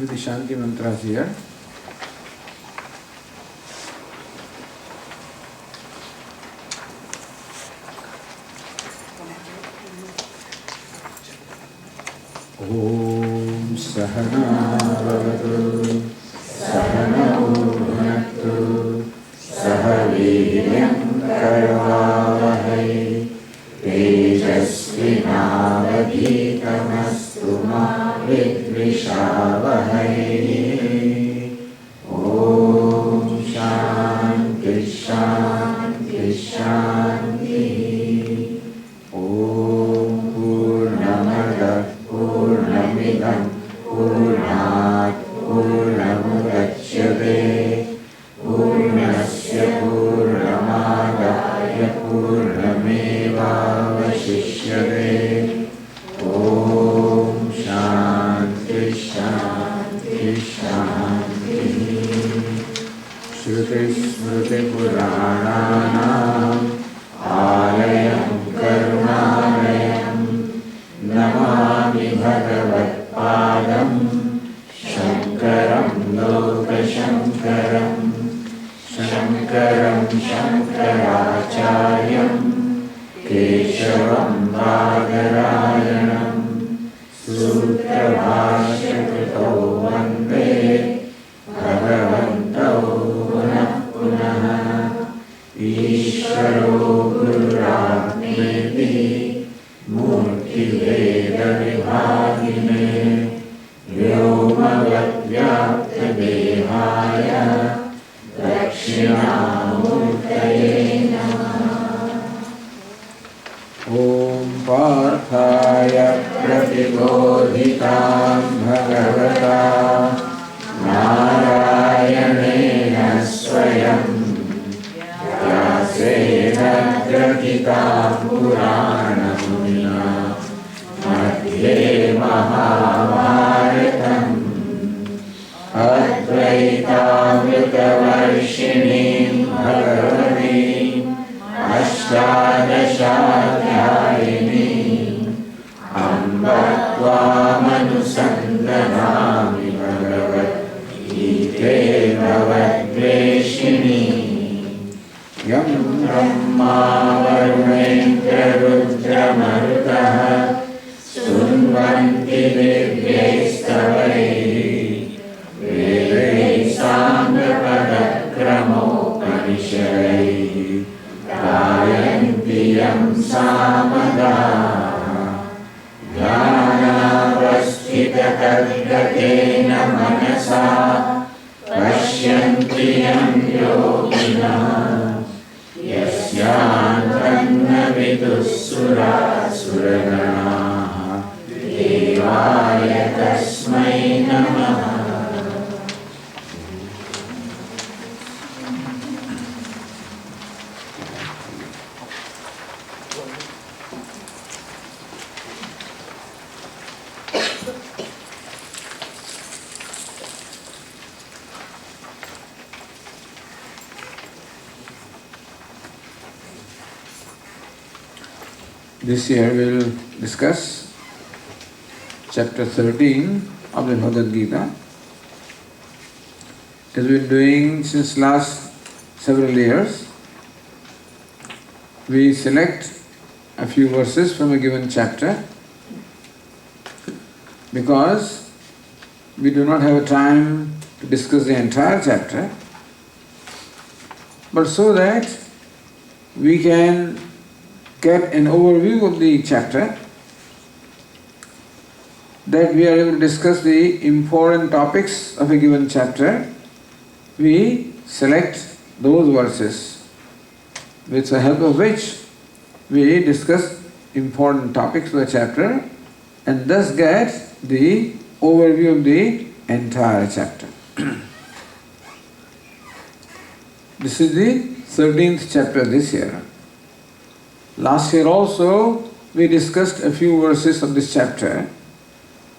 with the Shanti mantras here. Om Sahana Bhavatu Sahanau Bhunaktu Sahaviryam Karavavahai Tejasvinavadhitamastu ma vidvishavahai. Om Shanti Shanti Shanti. Om Purnamada Purnamidam Purnat Purnamudachyate Purnasya Purnamadaya Purnamevavashishyate. Om Shanti Shanti Shanti. Shruti Smriti Purananam Alayam Karunalayam Namami Bhagavad Padam Shankaram Lokashankaram Shankaram Shankaracharyam Keshavam Bhagarayanam Sutra Bhashyakrito Vande Bhagavanto Punah Punaha Ishvaro Gururātmeti Murti Veda Vibhagine Vyomavad Vyapta Devaya Dakshinamurtaye Namaha. Om Parthaya Pratibodhitam Bhagavata Narayanena Swayam Vyasena Gratitam Puranamuna Madhye Mahabharatam Advaitavritavarshinim Bhagavatim Ashtadashaadhyayinim Amba Tvamanusandhanami Bhagavat Gite Bhavadveshinim Yam Brahma Varunendra Rudra Marutaha Sunvanti Divyaistavaihi Vedai Sangapadakramopanishadaihi Gayanti Yam Samadaha Jnanavasthita Tadgatena Manasa Pashyanti Yam Yoginah Yasyantanna Vidussura Suraganaha Devaya Tasmai Namaha. This year we will discuss chapter 13 of the Bhagavad Gita. It has been doing since last several years. We select a few verses from a given chapter because we do not have a time to discuss the entire chapter, but so that we can get an overview of the chapter, that we are able to discuss the important topics of a given chapter, we select those verses with the help of which we discuss important topics of the chapter and thus get the overview of the entire chapter. This is the 13th chapter this year. Last year also we discussed a few verses of this chapter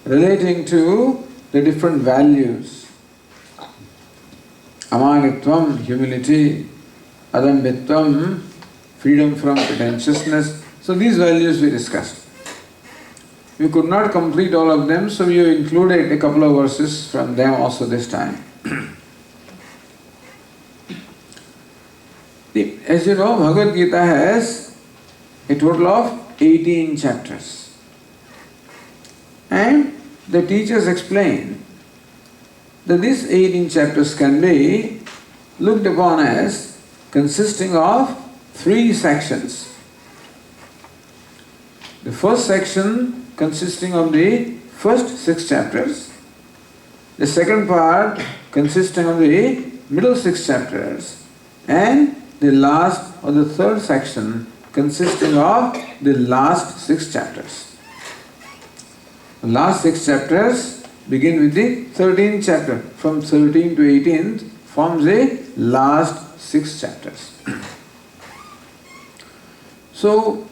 relating to the different values. Amanitvam, humility, adambitvam, freedom from pretentiousness. So these values we discussed. We could not complete all of them, so we have included a couple of verses from them also this time. As you know, Bhagavad Gita has a total of 18 chapters. And the teachers explain that these 18 chapters can be looked upon as consisting of 3 sections. The first section consisting of the first 6 chapters, the second part consisting of the middle 6 chapters, and the last or the third section consisting of the last 6 chapters. The last 6 chapters begin with the 13th chapter. From 13 to 18th forms the last 6 chapters. So,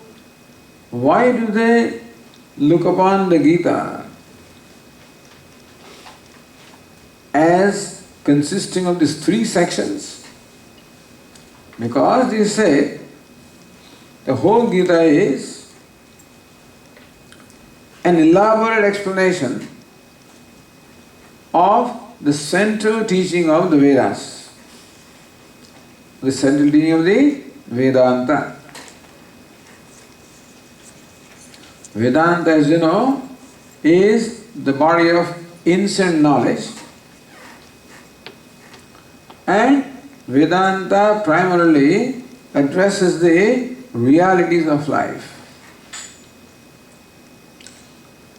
why do they look upon the Gita as consisting of these 3 sections? Because they say the whole Gita is an elaborate explanation of the central teaching of the Vedas, the central teaching of the Vedanta. Vedanta, as you know, is the body of ancient knowledge, and Vedanta primarily addresses the realities of life.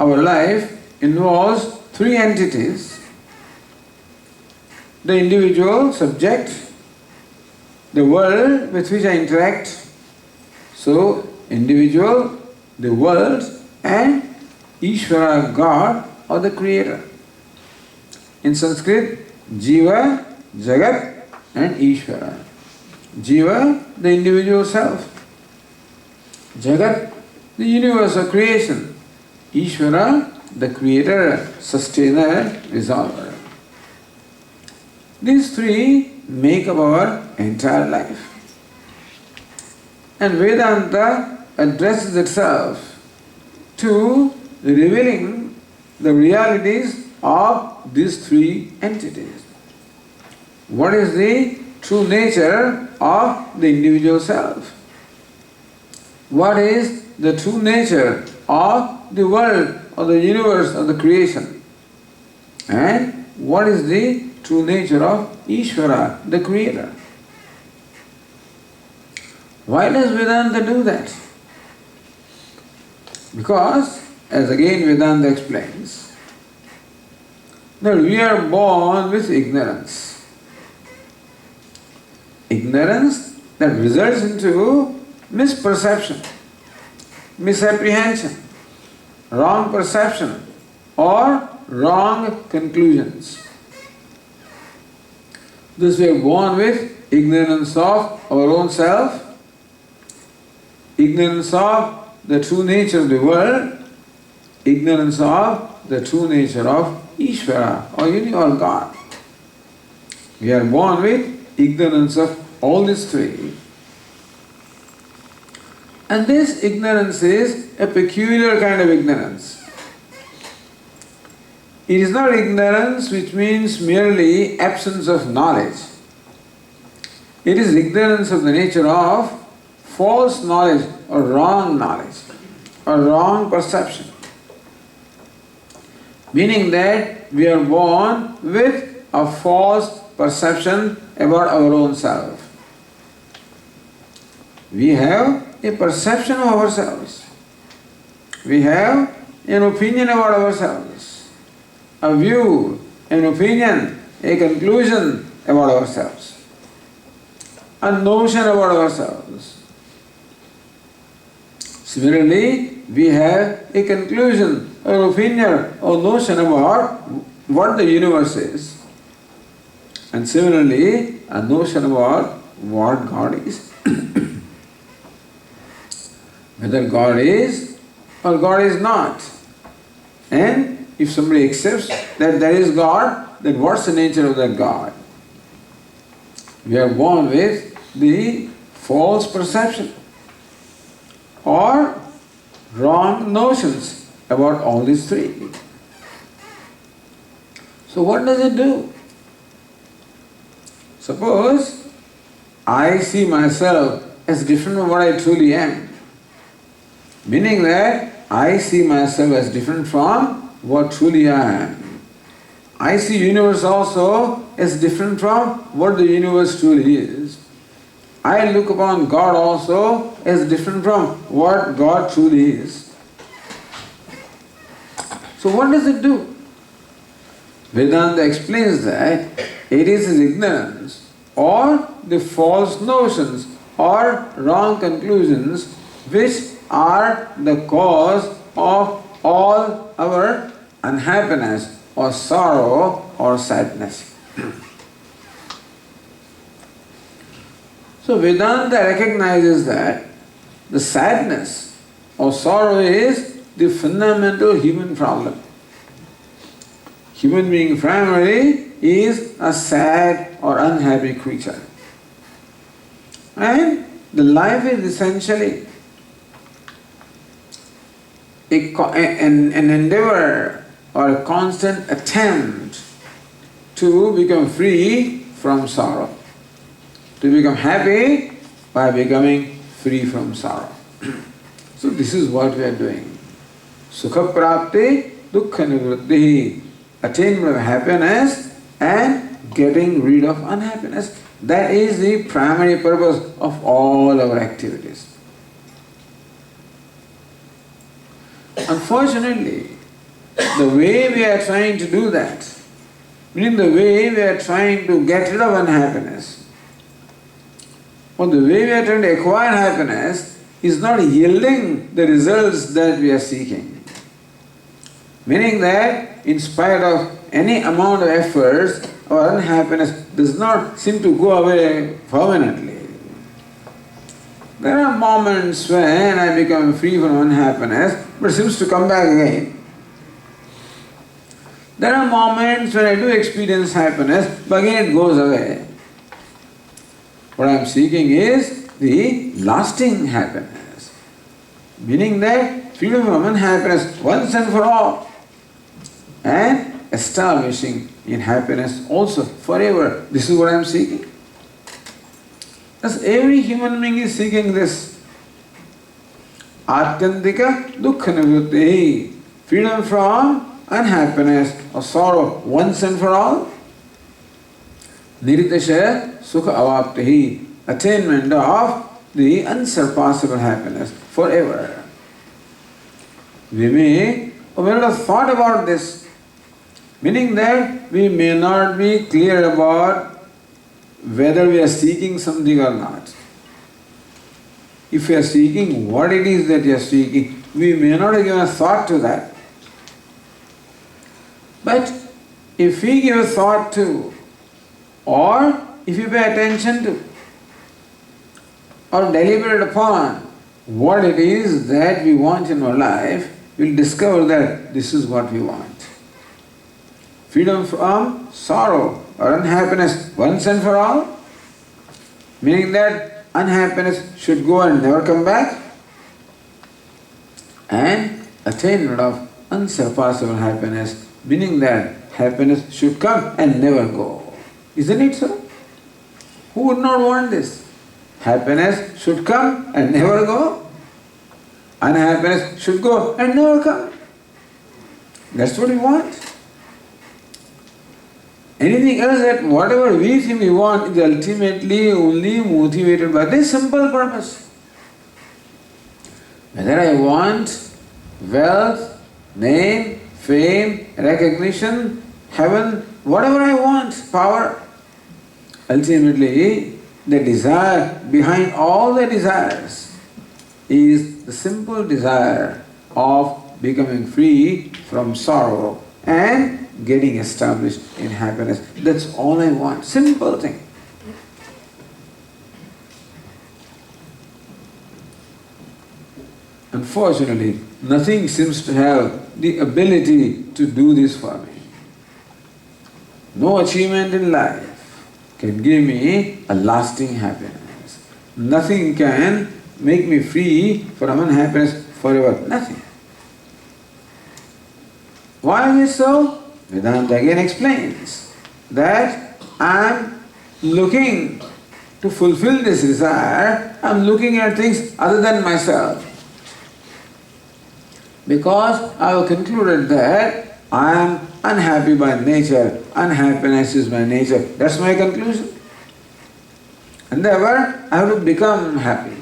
Our life involves 3 entities: the individual, subject, the world with which I interact. So, individual, the world, and Ishvara, God, or the Creator. In Sanskrit, Jiva, Jagat, and Ishvara. Jiva, the individual self. Jagat, the universe or creation. Ishvara, the creator, sustainer, resolver. These 3 make up our entire life. And Vedanta addresses itself to revealing the realities of these 3 entities. What is the true nature of the individual self? What is the true nature of the world or the universe or the creation? And what is the true nature of Ishvara, the Creator? Why does Vedanta do that? Because, as again Vedanta explains, that we are born with ignorance. Ignorance that results into misperception, misapprehension, wrong perception, or wrong conclusions. Thus we are born with ignorance of our own self, ignorance of the true nature of the world, ignorance of the true nature of Ishvara or God. We are born with ignorance of all these 3. And this ignorance is a peculiar kind of ignorance. It is not ignorance which means merely absence of knowledge. It is ignorance of the nature of false knowledge or wrong knowledge or wrong perception. Meaning that we are born with a false perception about our own self. We have a perception of ourselves. We have an opinion about ourselves, a view, an opinion, a conclusion about ourselves, a notion about ourselves. Similarly, we have a conclusion, an opinion, or notion about what the universe is. And similarly, a notion about what God is. Whether God is or God is not. And if somebody accepts that there is God, then what's the nature of that God? We are born with the false perception or wrong notions about all these three. So what does it do? Suppose I see myself as different from what I truly am, meaning that I see myself as different from what truly I am. I see universe also as different from what the universe truly is. I look upon God also as different from what God truly is. So what does it do? Vedanta explains that it is his ignorance or the false notions or wrong conclusions which are the cause of all our unhappiness or sorrow or sadness. So Vedanta recognizes that the sadness or sorrow is the fundamental human problem. Human being primarily is a sad or unhappy creature. And the life is essentially an endeavor or a constant attempt to become free from sorrow, to become happy by becoming free from sorrow. So this is what we are doing. Sukha prapti, dukkha nivritti, attainment of happiness and getting rid of unhappiness. That is the primary purpose of all our activities. Unfortunately, the way we are trying to do that, meaning the way we are trying to get rid of unhappiness, or the way we are trying to acquire happiness, is not yielding the results that we are seeking. Meaning that in spite of any amount of efforts, our unhappiness does not seem to go away permanently. There are moments when I become free from unhappiness, but it seems to come back again. There are moments when I do experience happiness, but again it goes away. What I am seeking is the lasting happiness, meaning that freedom from unhappiness once and for all, and establishing in happiness also forever. This is what I am seeking. Thus every human being is seeking this. Atyantika dukkha nivritti, freedom from unhappiness or sorrow once and for all. Niritasya sukha avaptihi, attainment of the unsurpassable happiness forever. We may or may not have thought about this, meaning that we may not be clear about whether we are seeking something or not. If we are seeking what it is that we are seeking, we may not have given a thought to that. But if we give a thought to, or if you pay attention to, or deliberate upon what it is that we want in our life, we'll discover that this is what we want. Freedom from sorrow or unhappiness once and for all, meaning that unhappiness should go and never come back, and attainment of unsurpassable happiness, meaning that happiness should come and never go. Isn't it so? Who would not want this? Happiness should come and never go. Unhappiness should go and never come. That's what we want. Anything else that whatever we think we want is ultimately only motivated by this simple purpose. Whether I want wealth, name, fame, recognition, heaven, whatever I want, power, ultimately the desire behind all the desires is the simple desire of becoming free from sorrow and getting established in happiness. That's all I want. Simple thing. Unfortunately, nothing seems to have the ability to do this for me. No achievement in life can give me a lasting happiness. Nothing can make me free from unhappiness forever. Nothing. Why is it so? Vedanta again explains that I am looking to fulfill this desire, I am looking at things other than myself. Because I have concluded that I am unhappy by nature, unhappiness is my nature. That's my conclusion. And therefore, I have to become happy.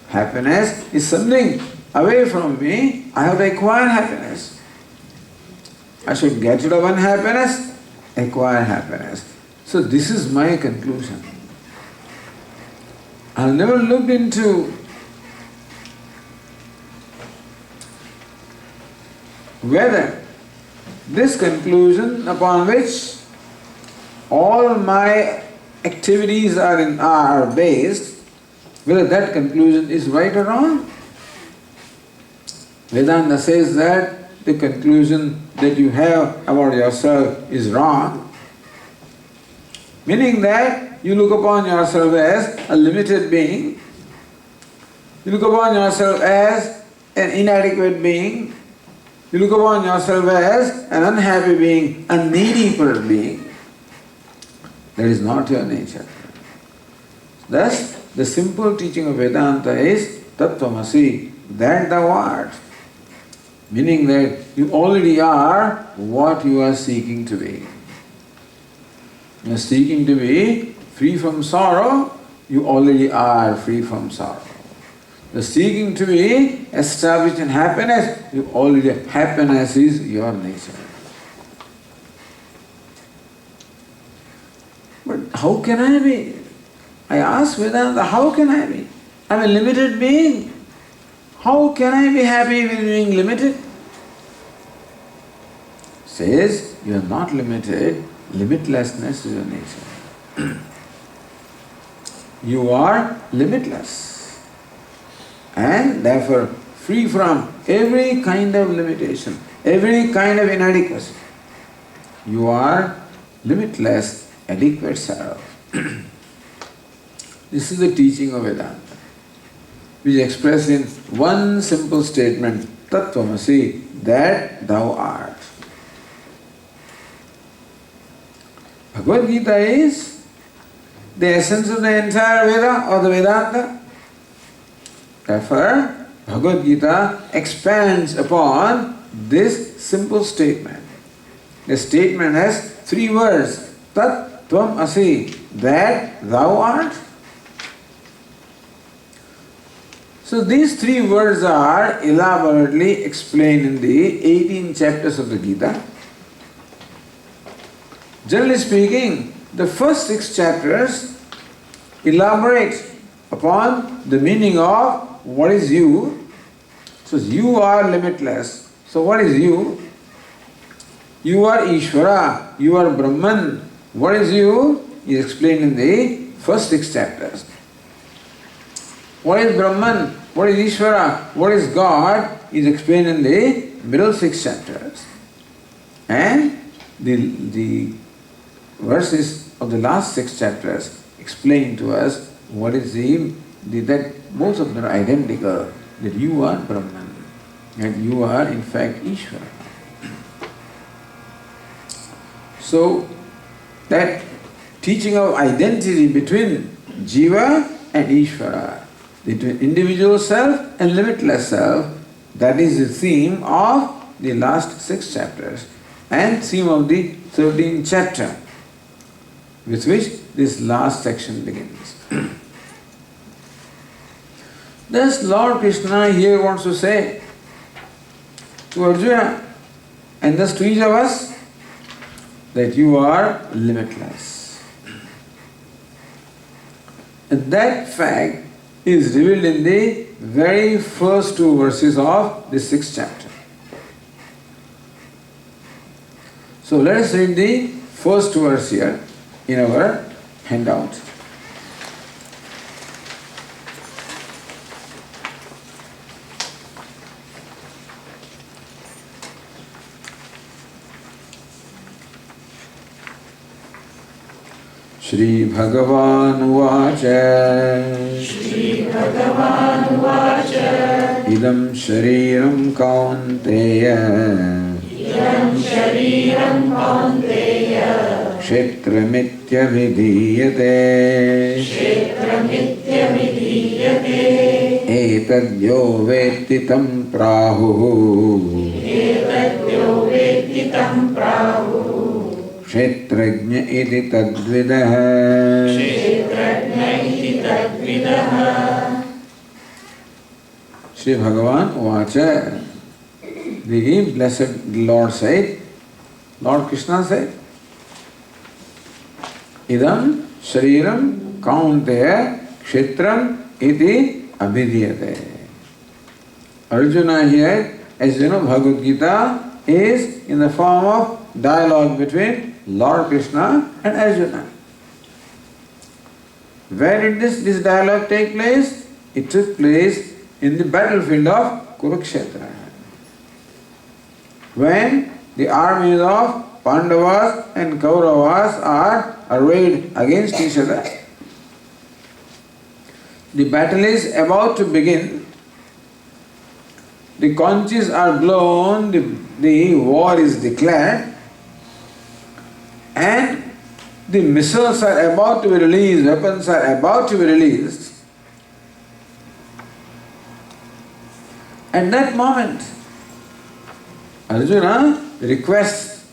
Happiness is something away from me, I have to acquire happiness. I should get rid of unhappiness, acquire happiness. So this is my conclusion. I have never looked into whether this conclusion upon which all my activities are based, whether that conclusion is right or wrong. Vedanta says that the conclusion that you have about yourself is wrong, meaning that you look upon yourself as a limited being, you look upon yourself as an inadequate being, you look upon yourself as an unhappy being, a needy being. That is not your nature. Thus, the simple teaching of Vedanta is Tattvamasi, that thou art. Meaning that you already are what you are seeking to be. You are seeking to be free from sorrow, you already are free from sorrow. You are seeking to be established in happiness, you already, happiness is your nature. But how can I be? I ask Vedanta, how can I be? I'm a limited being. How can I be happy with being limited? Says, you are not limited, limitlessness is your nature. You are limitless and therefore free from every kind of limitation, every kind of inadequacy. You are limitless, adequate self. This is the teaching of Vedanta, which is expressed in one simple statement, Tattvamasi, that thou art. Bhagavad Gita is the essence of the entire Veda or the Vedanta. Therefore, Bhagavad Gita expands upon this simple statement. The statement has 3 words, Tat Tvam Asi, that thou art. So these 3 words are elaborately explained in the 18 chapters of the Gita. Generally speaking, the first 6 chapters elaborate upon the meaning of what is you. So you are limitless. So what is you? You are Ishvara, you are Brahman. What is you? Is explained in the first 6 chapters. What is Brahman? What is Ishvara? What is God? Is explained in the middle 6 chapters. And the verses of the last 6 chapters explain to us what is that both of them are identical, that you are Brahman, and you are in fact Ishvara. So that teaching of identity between Jiva and Ishvara, between individual self and limitless self, that is the theme of the last 6 chapters and theme of the 13th chapter, with which this last section begins. Thus Lord Krishna here wants to say to Arjuna and thus to each of us that you are limitless. And that fact is revealed in the very first 2 verses of the 6th chapter. So let us read the first verse here in our handout. Shri Bhagavan Uvacha Idam Shariram Kaunteya Kshetramitya Vidhiyate Etadyo Vetti Tam Prahuhu Kshetrajna iti tadvidaha Shri Bhagavan Uvacha. The blessed Lord said, Lord Krishna said, Idam Shariram Kaunteya Kshetram iti abhidhyate. Arjuna here, as you know, Bhagavad Gita is in the form of dialogue between Lord Krishna and Arjuna. Where did this dialogue take place? It took place in the battlefield of Kurukshetra. When the armies of Pandavas and Kauravas are arrayed against each other, the battle is about to begin, the conches are blown, the war is declared, and the missiles are about to be released, weapons are about to be released. At that moment, Arjuna requests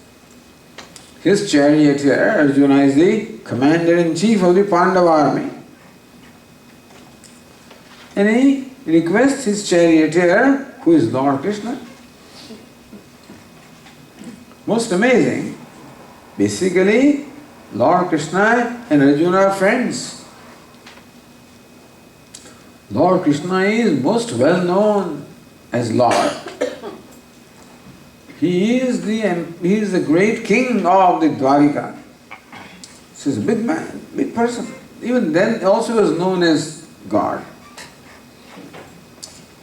his charioteer. Arjuna is the commander-in-chief of the Pandava army. And he requests his charioteer, who is Lord Krishna. Most amazing. Basically, Lord Krishna and Arjuna are friends. Lord Krishna is most well known as Lord. He is the great king of the Dwarika. So he's a big man, big person. Even then also was known as God.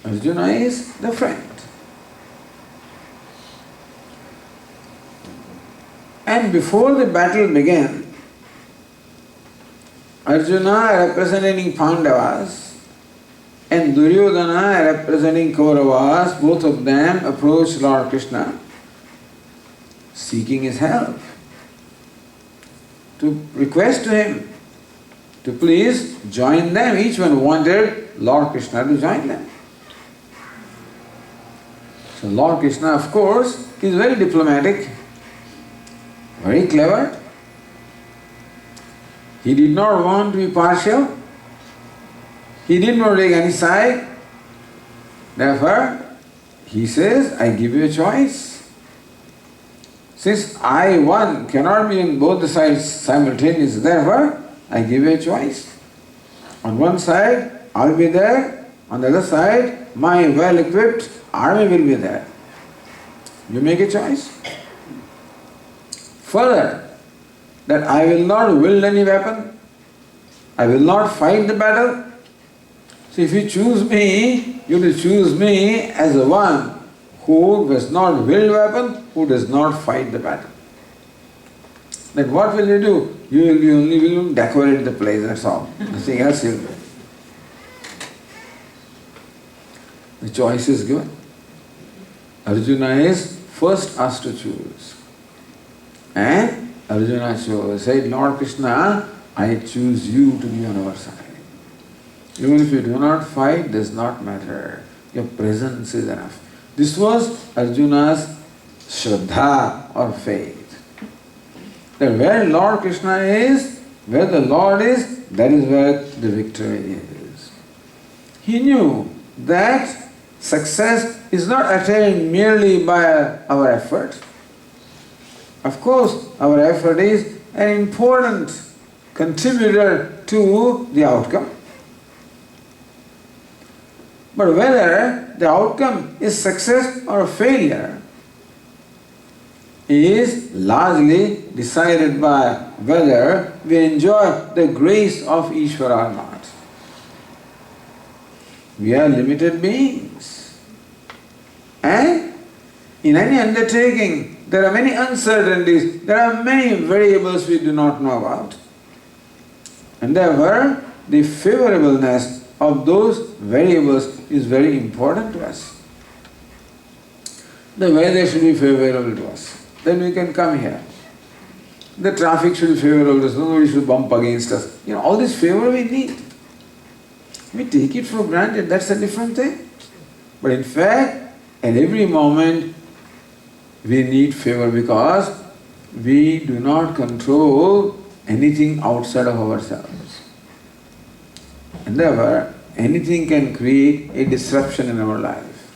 Arjuna is the friend. And before the battle began, Arjuna representing Pandavas and Duryodhana representing Kauravas, both of them approached Lord Krishna seeking his help, to request to him to please join them. Each one wanted Lord Krishna to join them. So Lord Krishna, of course, is very diplomatic, very clever. He did not want to be partial. He didn't want to take any side. Therefore, he says, I give you a choice. Since I, one, cannot be on both the sides simultaneously, therefore, I give you a choice. On one side, I'll be there. On the other side, my well-equipped army will be there. You make a choice. Further, that I will not wield any weapon. I will not fight the battle. So if you choose me, you will choose me as the one who does not wield weapon, who does not fight the battle. Then what will you do? You only will decorate the place, that's all. Nothing else you will do. The choice is given. Arjuna is first asked to choose. And Arjuna chose, said, Lord Krishna, I choose you to be on our side. Even if you do not fight, does not matter. Your presence is enough. This was Arjuna's Shraddha or faith. That where Lord Krishna is, where the Lord is, that is where the victory is. He knew that success is not attained merely by our effort. Of course, our effort is an important contributor to the outcome. But whether the outcome is success or failure is largely decided by whether we enjoy the grace of Ishvara or not. We are limited beings. And in any undertaking, there are many uncertainties, there are many variables we do not know about. And therefore, the favorableness of those variables is very important to us. The weather should be favorable to us. Then we can come here. The traffic should be favorable to us. Nobody should bump against us. All this favor we need. We take it for granted. That's a different thing. But in fact, at every moment, we need favor because we do not control anything outside of ourselves. And therefore, anything can create a disruption in our life.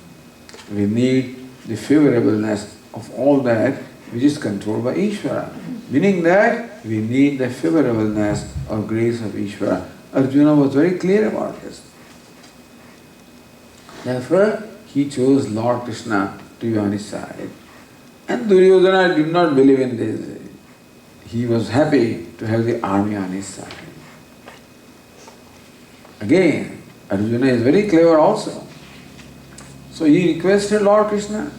We need the favorableness of all that which is controlled by Ishvara. Meaning that we need the favorableness or grace of Ishvara. Arjuna was very clear about this. Therefore, he chose Lord Krishna to be on his side. And Duryodhana did not believe in this. He was happy to have the army on his side. Again, Arjuna is very clever also. So he requested Lord Krishna,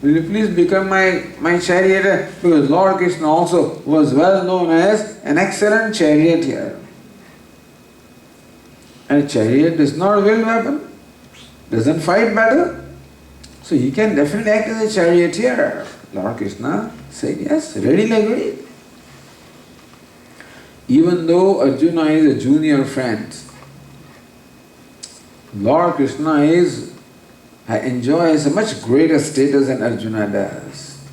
will you please become my charioteer? Because Lord Krishna also was well known as an excellent charioteer. And a chariot does not wield weapon, doesn't fight battle. So he can definitely act as a charioteer. Lord Krishna said yes, readily agreed. Even though Arjuna is a junior friend, Lord Krishna enjoys a much greater status than Arjuna does.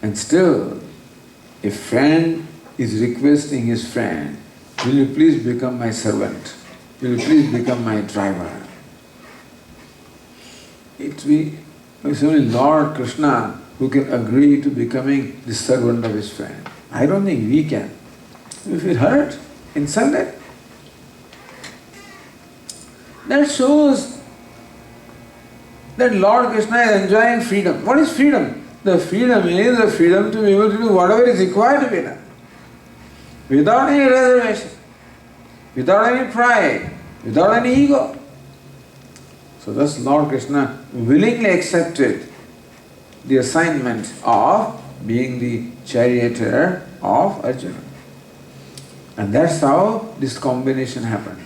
And still, a friend is requesting his friend, will you please become my servant? Will you please become my driver? It's only Lord Krishna who can agree to becoming the servant of his friend. I don't think we can. We feel hurt, insulted. That shows that Lord Krishna is enjoying freedom. What is freedom? The freedom is the freedom to be able to do whatever is required to be done. Without any reservation, without any pride, without any ego. So thus Lord Krishna willingly accepted the assignment of being the charioteer of Arjuna. And that's how this combination happened.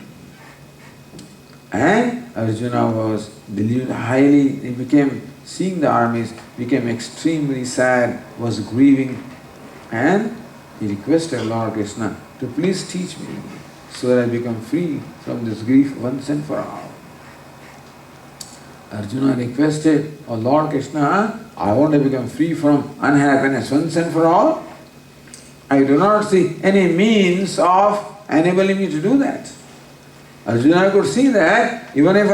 And Arjuna was believed highly, he became, seeing the armies, became extremely sad, was grieving, and he requested Lord Krishna to please teach me so that I become free from this grief once and for all. Arjuna requested, oh Lord Krishna, I want to become free from unhappiness once and for all. I do not see any means of enabling me to do that. Arjuna could see that even if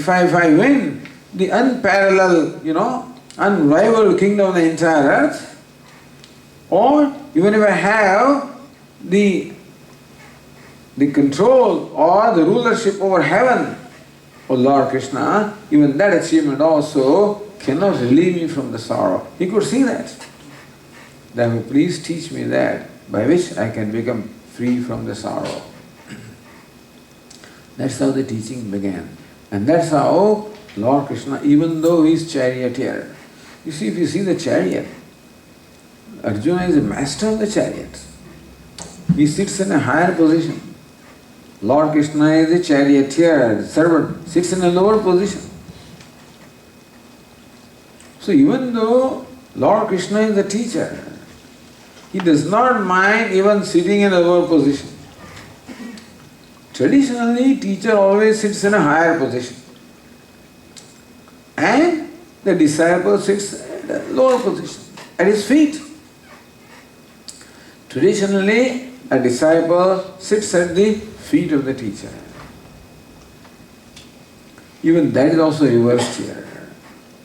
I win the unparalleled, unrivaled kingdom of the entire earth, or even if I have the control or the rulership over heaven, oh Lord Krishna, even that achievement also cannot relieve me from the sorrow. He could see that. Therefore, please teach me that by which I can become free from the sorrow. That's how the teaching began. And that's how Lord Krishna, even though he is charioteer, you see, if you see the chariot, Arjuna is a master of the chariot. He sits in a higher position. Lord Krishna is a charioteer, the servant, sits in a lower position. So even though Lord Krishna is the teacher, he does not mind even sitting in a lower position. Traditionally, teacher always sits in a higher position. And the disciple sits at a lower position, at his feet. Traditionally, a disciple sits at the feet of the teacher. Even that is also reversed here.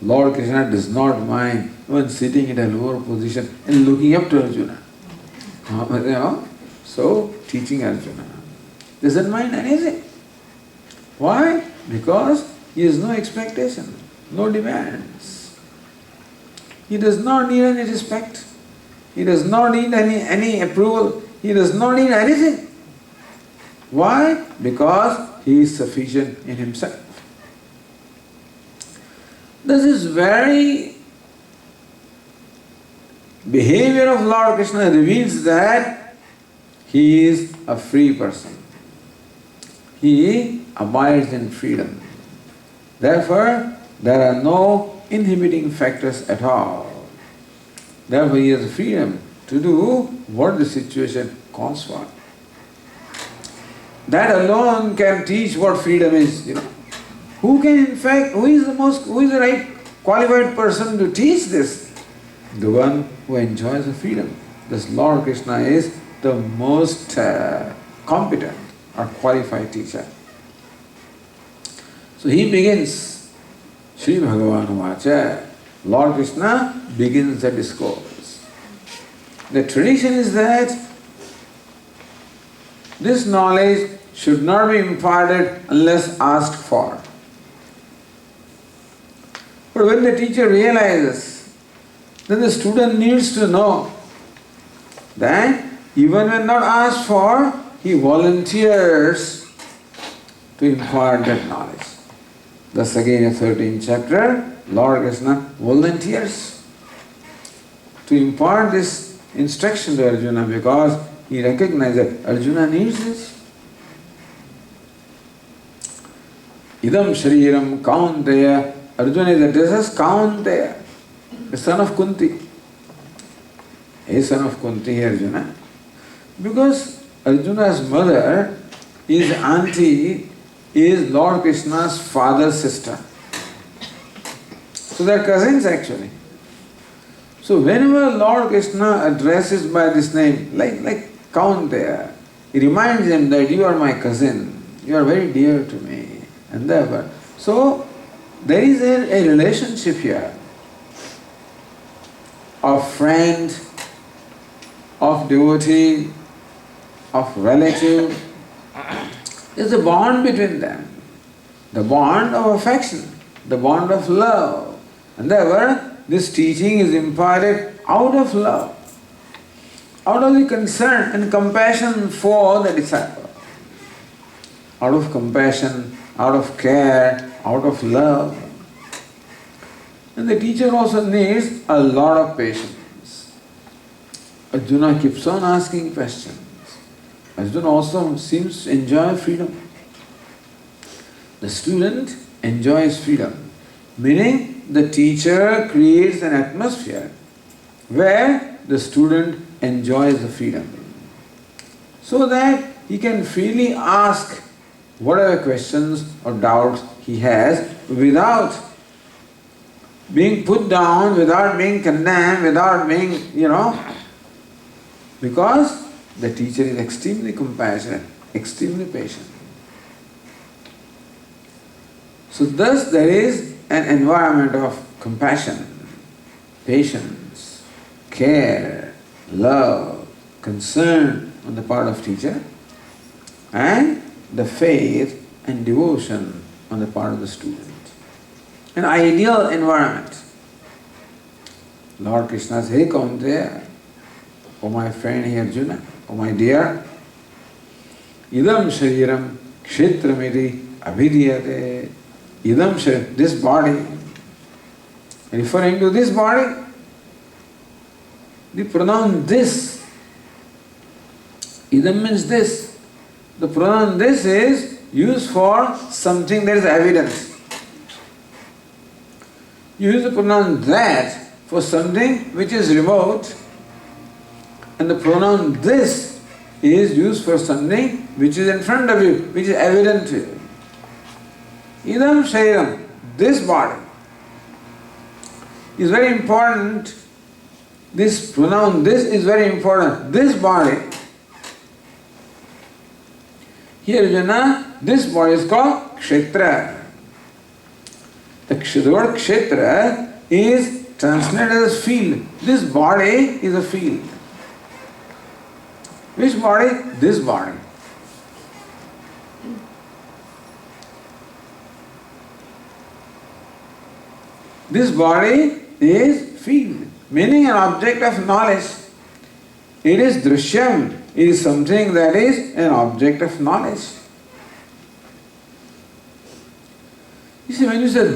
Lord Krishna does not mind even sitting in a lower position and looking up to Arjuna. So teaching Arjuna. Doesn't mind anything. Why? Because he has no expectation, no demands. He does not need any respect. He does not need any approval. He does not need anything. Why? Because he is sufficient in himself. This very behavior of Lord Krishna reveals that he is a free person. He abides in freedom. Therefore, there are no inhibiting factors at all. Therefore, he has freedom to do what the situation calls for. That alone can teach what freedom is, Who is the right qualified person to teach this? The one who enjoys the freedom. Thus Lord Krishna is the most competent or qualified teacher. So he begins, Sri Bhagavan Vacha, Lord Krishna begins the discourse. The tradition is that this knowledge should not be imparted unless asked for. But when the teacher realizes, then the student needs to know that even when not asked for, he volunteers to impart that knowledge. Thus again in 13th chapter, Lord Krishna volunteers to impart this instruction to Arjuna because he recognizes that Arjuna needs this. Idam Shariram Kaunteya. Arjuna is addressed as Kaunteya, the son of Kunti. A son of Kunti, Arjuna. Because Arjuna's mother, his auntie, is Lord Krishna's father's sister. So they are cousins actually. So whenever Lord Krishna addresses by this name, like Kaunteya, he reminds him that you are my cousin, you are very dear to me, and therefore. So there is a relationship here of friend, of devotee, of relative. There's a bond between them, the bond of affection, the bond of love. And therefore, this teaching is imparted out of love, out of the concern and compassion for the disciple, out of compassion, out of care, out of love. And the teacher also needs a lot of patience. Arjuna keeps on asking questions. Arjuna also seems to enjoy freedom. The student enjoys freedom, meaning the teacher creates an atmosphere where the student enjoys the freedom, so that he can freely ask whatever questions or doubts he has without being put down, without being condemned, without being, because the teacher is extremely compassionate, extremely patient. So thus there is an environment of compassion, patience, care, love, concern on the part of teacher, and the faith and devotion on the part of the student. An ideal environment. Lord Krishna says, hey Kaunteya, oh my friend, hey Arjuna, oh my dear, idam shariram kshetramiti abhidhyate. Idam shariram, this body, referring to this body, the pronoun this. Idam means this. The pronoun this is used for something that is evidence. You use the pronoun that for something which is remote, and the pronoun this is used for something which is in front of you, which is evident to you. Idam shariram, this body, is very important. This pronoun this is very important. This body. Here, Arjuna, this body is called kshetra. The word kshetra is translated as field. This body is a field. Which body? This body. This body is field, meaning an object of knowledge. It is drishyam. It is something that is an object of knowledge. You see, when you say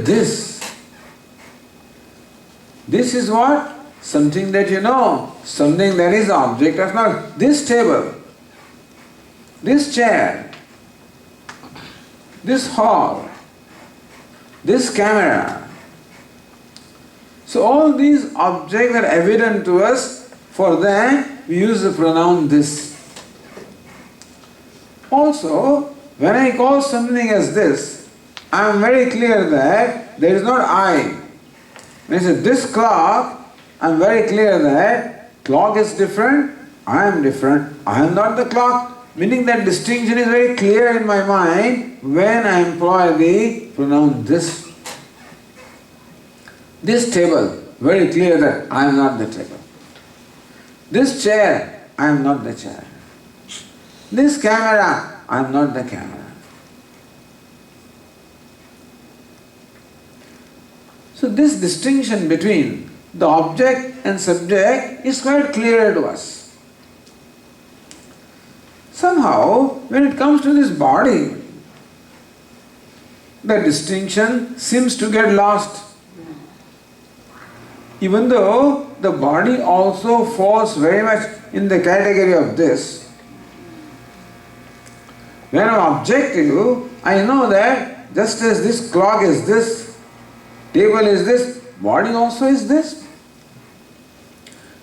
this is what? Something that you know, something that is the object of knowledge. This table this chair, this hall, this camera. So all these objects are evident to us. For that we use the pronoun this. Also, when I call something as this, I am very clear that there is not I. When I say this clock, I am very clear that clock is different, I am different, I am not the clock. Meaning that distinction is very clear in my mind when I employ the pronoun this. This table, very clear that I am not the table. This chair, I am not the chair. This camera, I am not the camera. So this distinction between the object and subject is quite clear to us. Somehow, when it comes to this body, the distinction seems to get lost. Even though the body also falls very much in the category of this. When I'm objective, I know that just as this clock is this, table is this, body also is this.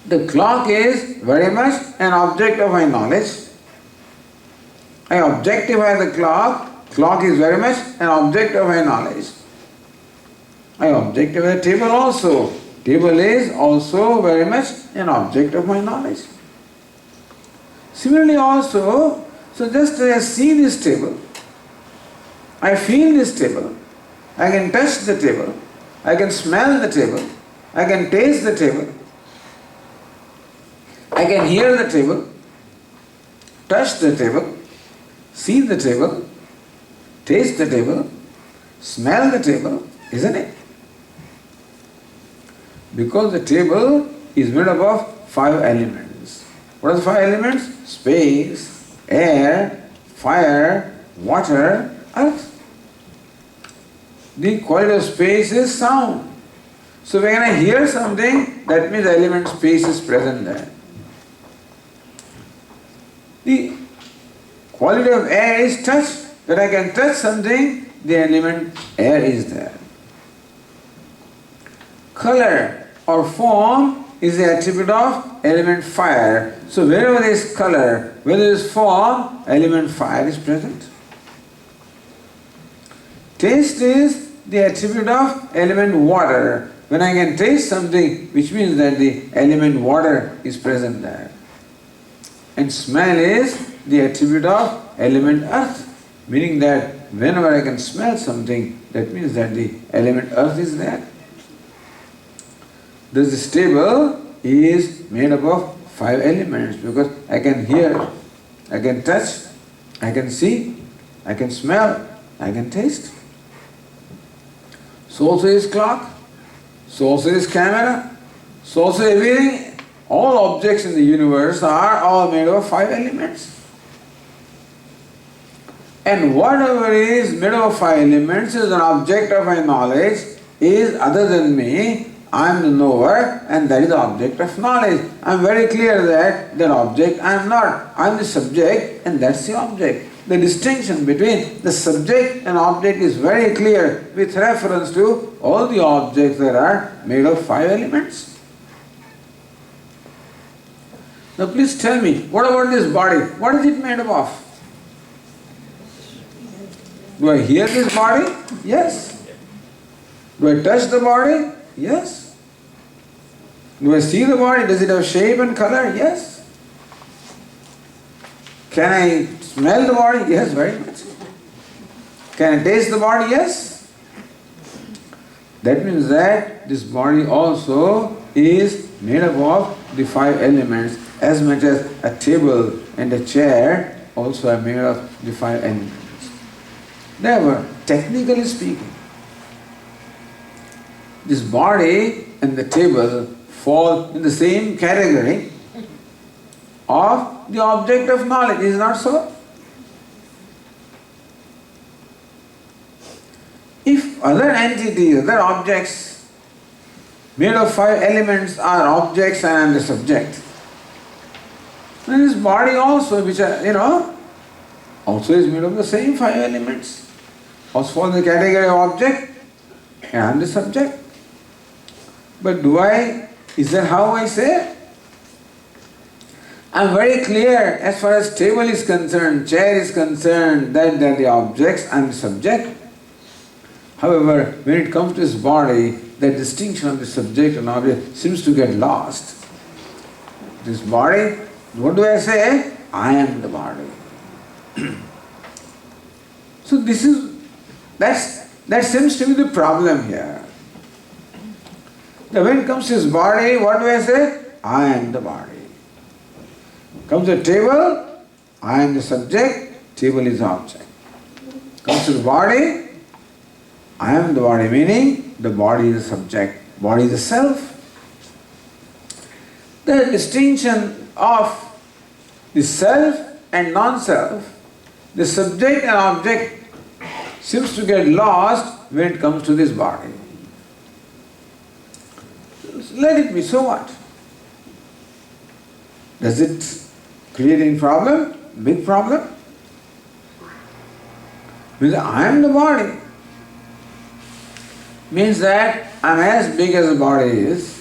The clock is very much an object of my knowledge. I objectify the clock, clock is very much an object of my knowledge. I objectify the table also. Table is also very much an object of my knowledge. Similarly also, so just as I see this table, I feel this table, I can touch the table, I can smell the table, I can taste the table, I can hear the table, touch the table, see the table, taste the table, smell the table, isn't it? Because the table is made up of 5 elements. What are the 5 elements? Space, air, fire, water, earth. The quality of space is sound. So when I hear something, that means the element space is present there. The quality of air is touch. When I can touch something, the element air is there. Color or form is the attribute of element fire. So wherever there is color, where there is form, element fire is present. Taste is the attribute of element water. When I can taste something, which means that the element water is present there. And smell is the attribute of element earth, meaning that whenever I can smell something, that means that the element earth is there. This table is made up of 5 elements because I can hear, I can touch, I can see, I can smell, I can taste. So also is clock, so also is camera, so also everything, all objects in the universe are all made of 5 elements. And whatever is made of 5 elements is an object of my knowledge, is other than me. I am the knower and that is the object of knowledge. I am very clear that that object I am not. I am the subject and that's the object. The distinction between the subject and object is very clear with reference to all the objects that are made of 5 elements. Now please tell me, what about this body? What is it made up of? Do I hear this body? Yes. Do I touch the body? Yes. Do I see the body? Does it have shape and color? Yes. Can I smell the body? Yes, very much. Can I taste the body? Yes. That means that this body also is made up of the 5 elements, as much as a table and a chair also are made of the 5 elements. Therefore, technically speaking, this body and the table fall in the same category of the object of knowledge, is it not so? If other entities, other objects made of 5 elements are objects and the subject, then this body also, which are, also is made of the same 5 elements. Also falls in the category of object, and I am the subject. But is that how I say? I am very clear as far as table is concerned, chair is concerned, that they are the objects, I am the subject. However, when it comes to this body, the distinction of the subject and object seems to get lost. This body, what do I say? I am the body. So that seems to be the problem here. That when it comes to this body, what do I say? I am the body. Comes to the table, I am the subject, table is the object. Comes to the body, I am the body, meaning the body is the subject, body is the self. The distinction of the self and non-self, the subject and object seems to get lost when it comes to this body. Let it be, so what? Does it create any problem? Big problem? Means I am the body. Means that I am as big as the body is,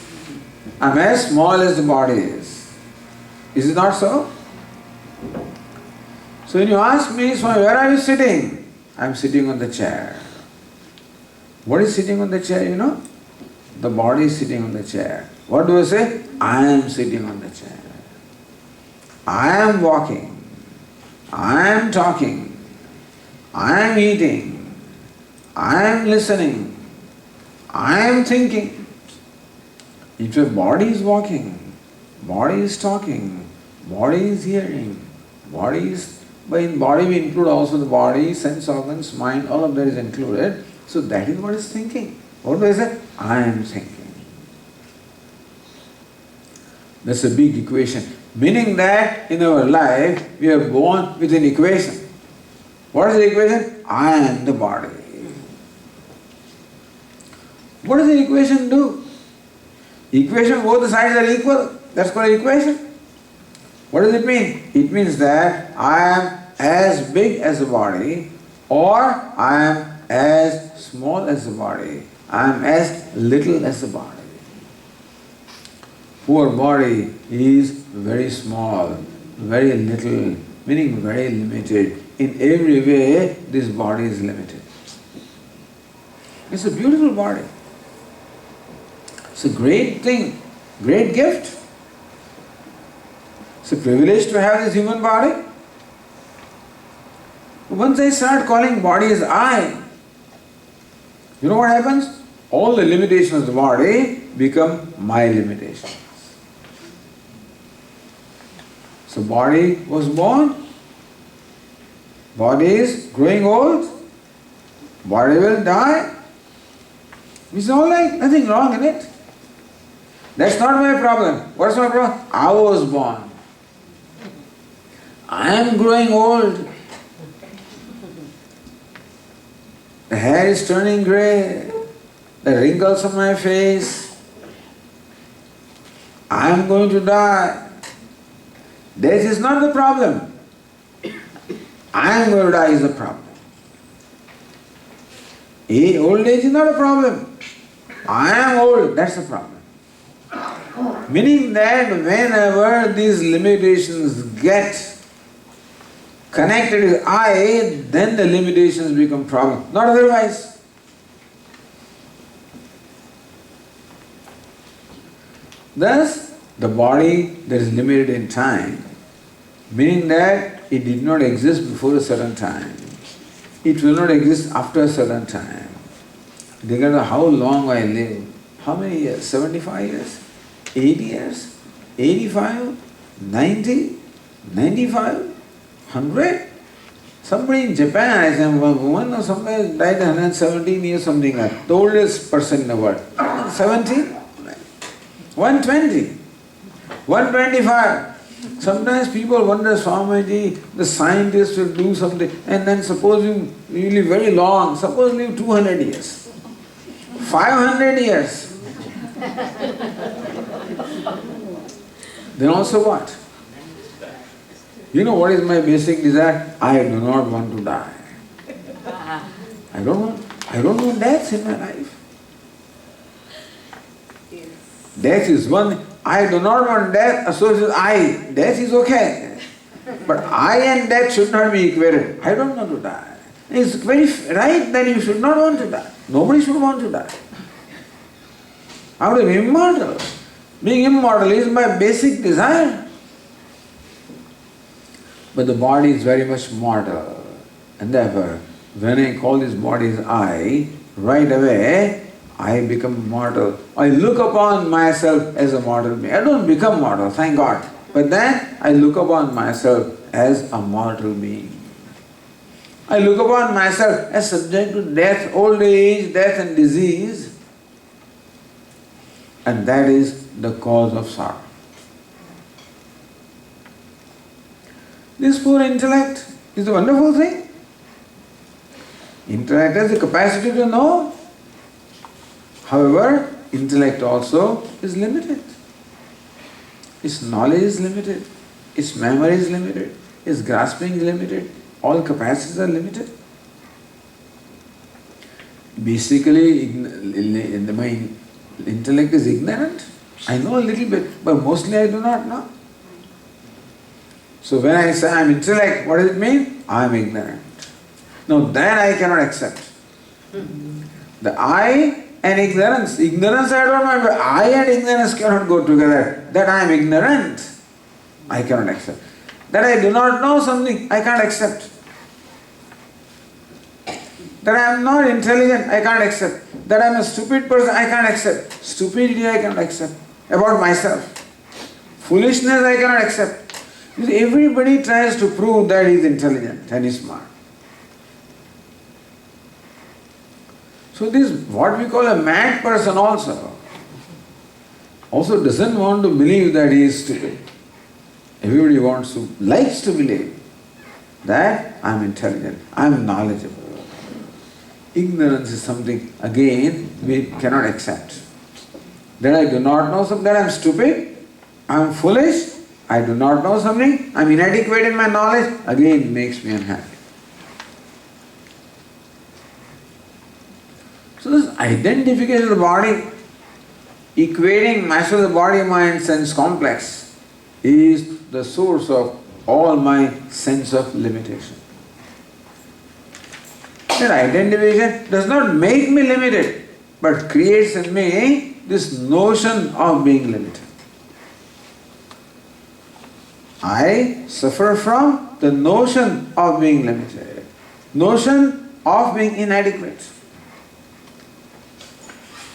I am as small as the body is. Is it not so? So when you ask me, Swami, where are you sitting? I am sitting on the chair. What is sitting on the chair, you know? The body is sitting on the chair. What do I say? I am sitting on the chair. I am walking. I am talking. I am eating. I am listening. I am thinking. If your body is walking, body is talking, body is hearing, but in body we include also the body, sense organs, mind, all of that is included. So that is what is thinking. What do I say? I am thinking. That's a big equation. Meaning that in our life we are born with an equation. What is the equation? I am the body. What does the equation do? Equation, both the sides are equal. That's called equation. What does it mean? It means that I am as big as the body, or I am as small as the body. I am as little as the body. Poor body is very small, very little, meaning very limited. In every way, this body is limited. It's a beautiful body. It's a great thing, great gift. It's a privilege to have this human body. Once I start calling body as I, you know what happens? All the limitations of the body become my limitations. So body was born, body is growing old, body will die. It's all right, nothing wrong in it. That's not my problem. What's my problem? I was born. I am growing old. The hair is turning grey, the wrinkles on my face. I am going to die. Death is not the problem. I am going to die is the problem. Old age is not a problem. I am old, that's the problem. Meaning that whenever these limitations get connected with I, then the limitations become problem, not otherwise. Thus, the body that is limited in time, meaning that it did not exist before a certain time, it will not exist after a certain time. Regardless of how long I live, how many years? 75 years? 80 years? 85? 90? 95? 100? Somebody in Japan, I said, one woman or somebody died 117 years, something like that. The oldest person in the world. 70? 120? 125? Sometimes people wonder, Swamiji, the scientists will do something, and then suppose you live very long, suppose you live 200 years, 500 years. Then also what? You know what is my basic desire? I do not want to die. I don't want death in my life. Yes. Death is one. I do not want death associated with I. Death is okay. But I and death should not be equated. I don't want to die. It's very right that you should not want to die. Nobody should want to die. I want to be immortal. Being immortal is my basic desire. But the body is very much mortal. And therefore, when I call this body as I, right away, I become mortal. I look upon myself as a mortal being. I don't become mortal, thank God. But then I look upon myself as a mortal being. I look upon myself as subject to death, old age, death and disease. And that is the cause of sorrow. This poor intellect is a wonderful thing. Intellect has the capacity to know. However, intellect also is limited. Its knowledge is limited. Its memory is limited. Its grasping is limited. All capacities are limited. Basically, my intellect is ignorant. I know a little bit, but mostly I do not know. So when I say I am intellect, what does it mean? I am ignorant. Now that I cannot accept. The I and ignorance. Ignorance I don't mind, but I and ignorance cannot go together. That I am ignorant, I cannot accept. That I do not know something, I can't accept. That I am not intelligent, I can't accept. That I am a stupid person, I can't accept. Stupidity I cannot accept about myself. Foolishness I cannot accept. Everybody tries to prove that he is intelligent and is smart. So this, what we call a mad person also doesn't want to believe that he is stupid. Everybody likes to believe that I am intelligent, I am knowledgeable. Ignorance is something, again, we cannot accept. That I do not know something, that I am stupid, I am foolish, I do not know something, I am inadequate in my knowledge, again makes me unhappy. So this identification of the body, equating myself with the body, mind, sense complex, is the source of all my sense of limitation. That identification does not make me limited, but creates in me this notion of being limited. I suffer from the notion of being limited, notion of being inadequate.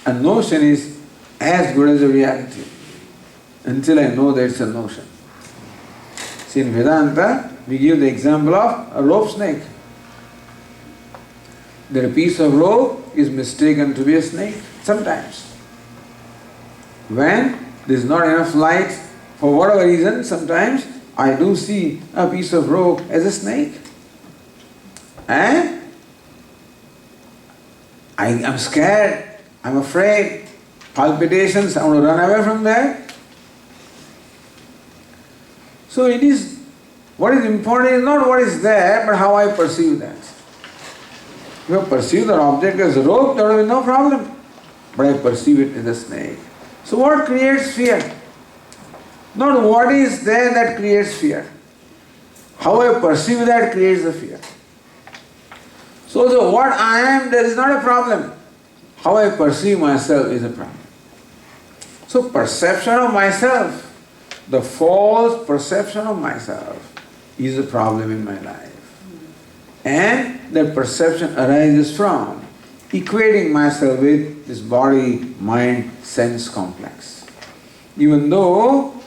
A notion is as good as a reality until I know that it's a notion. See, in Vedanta, we give the example of a rope snake. That a piece of rope is mistaken to be a snake sometimes. When there is not enough light, for whatever reason, sometimes I do see a piece of rope as a snake. And I am scared. I'm afraid, palpitations, I want to run away from there. So it is, what is important is not what is there, but how I perceive that. If I perceive the object as a rope, there will be no problem. But I perceive it as a snake. So what creates fear? Not what is there that creates fear. How I perceive that creates the fear. So what I am, there is not a problem. How I perceive myself is a problem. So perception of myself, the false perception of myself is a problem in my life. And that perception arises from equating myself with this body, mind, sense complex. Even though,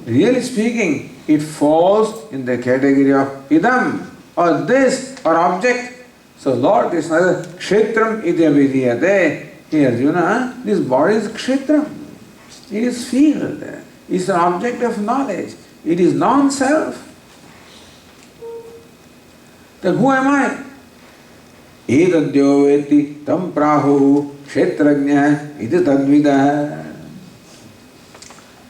really speaking, it falls in the category of idam, or this, or object. So Lord Krishna says, kshetram idya vidiyate. Hey Arjuna, this body is kshetram. It is field. It is an object of knowledge. It is non-self. Then who am I? Etadyo veti tam prahu kshetrajna iti tadvida.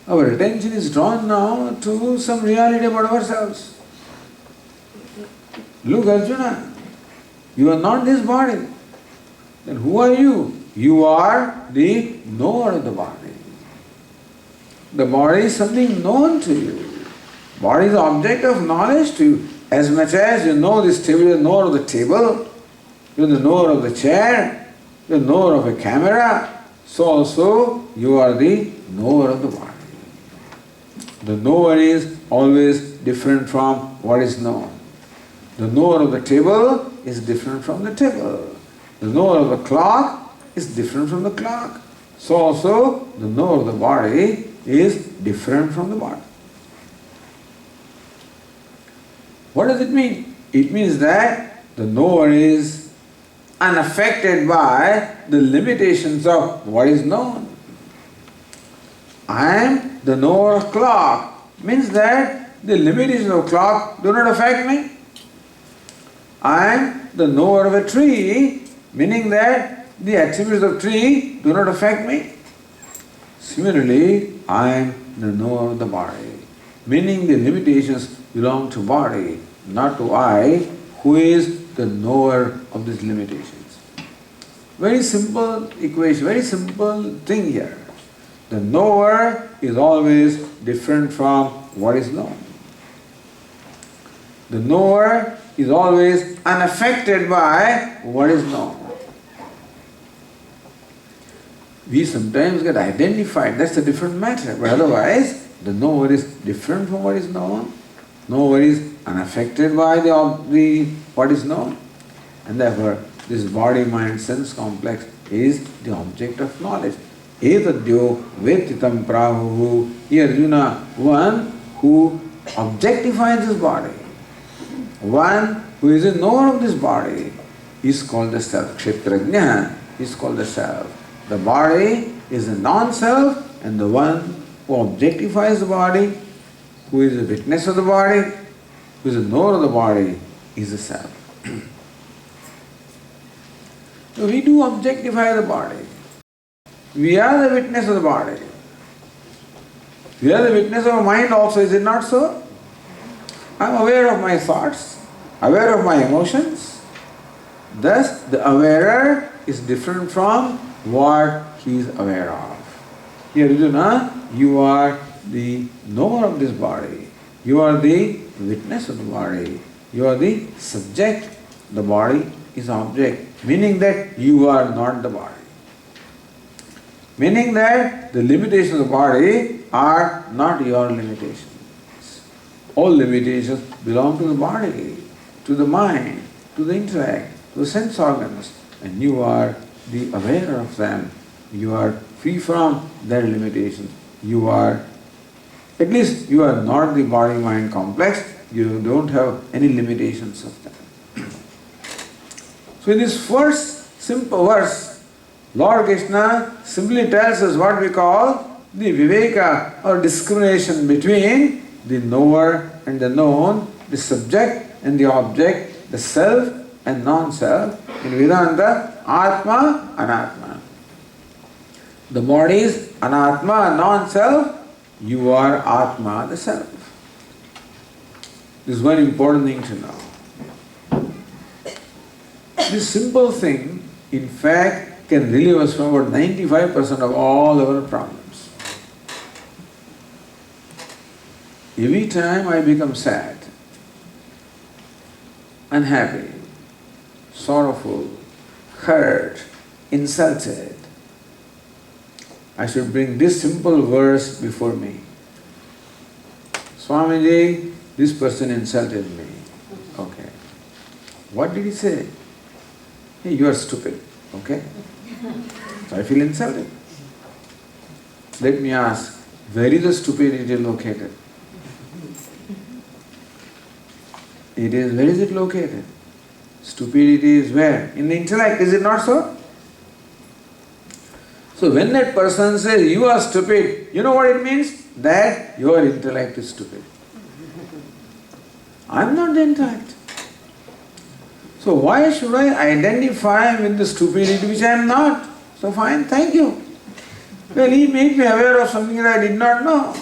Our attention is drawn now to some reality about ourselves. Look, Arjuna, you are not this body. Then who are you? You are the knower of the body. The body is something known to you. Body is the object of knowledge to you. As much as you know this table, you are the knower of the table, you are the knower of the chair, you are the knower of a camera, so also you are the knower of the body. The knower is always different from what is known. The knower of the table is different from the table. The knower of the clock is different from the clock. So also the knower of the body is different from the body. What does it mean? It means that the knower is unaffected by the limitations of what is known. I am the knower of clock. Means that the limitations of clock do not affect me. I am the knower of a tree, meaning that the attributes of tree do not affect me. Similarly, I am the knower of the body, meaning the limitations belong to body, not to I, who is the knower of these limitations. Very simple equation, very simple thing here. The knower is always different from what is known. The knower is always unaffected by what is known. We sometimes get identified, that's a different matter, but otherwise the knower is different from what is known. Knower is unaffected by the what is known, and therefore this body-mind-sense complex is the object of knowledge. Etadyo vetitam prahuhu. Here Arjuna, one who objectifies this body, one who is a knower of this body, is called the self. Kshetrajna is called the self. The body is a non-self, and the one who objectifies the body, who is a witness of the body, who is a knower of the body, is the self. So we do objectify the body. We are the witness of the body. We are the witness of our mind also, is it not so? I am aware of my thoughts, aware of my emotions. Thus, the awarer is different from what he is aware of. Here, Arjuna, you are the knower of this body. You are the witness of the body. You are the subject. The body is object, meaning that you are not the body. Meaning that the limitations of the body are not your limitations. All limitations belong to the body, to the mind, to the intellect, to the sense organs, and you are the aware of them. You are free from their limitations. You are, at least you are not the body-mind complex. You don't have any limitations of them. So in this first simple verse, Lord Krishna simply tells us what we call the viveka or discrimination between the knower and the known, the subject and the object, the self and non-self. In Vedanta, Atma, Anatma. The body is Anatma, non-self. You are Atma, the self. This is one important thing to know. This simple thing, in fact, can relieve us from about 95% of all our problems. Every time I become sad, unhappy, sorrowful, hurt, insulted, I should bring this simple verse before me. Swamiji, this person insulted me. Okay. What did he say? Hey, you are stupid. Okay? So I feel insulted. Let me ask, where is the stupidity located? Where is it located? Stupidity is where? In the intellect, is it not so? So when that person says, you are stupid, you know what it means? That your intellect is stupid. I am not the intellect. So why should I identify with the stupidity which I am not? So fine, thank you. Well, he made me aware of something that I did not know.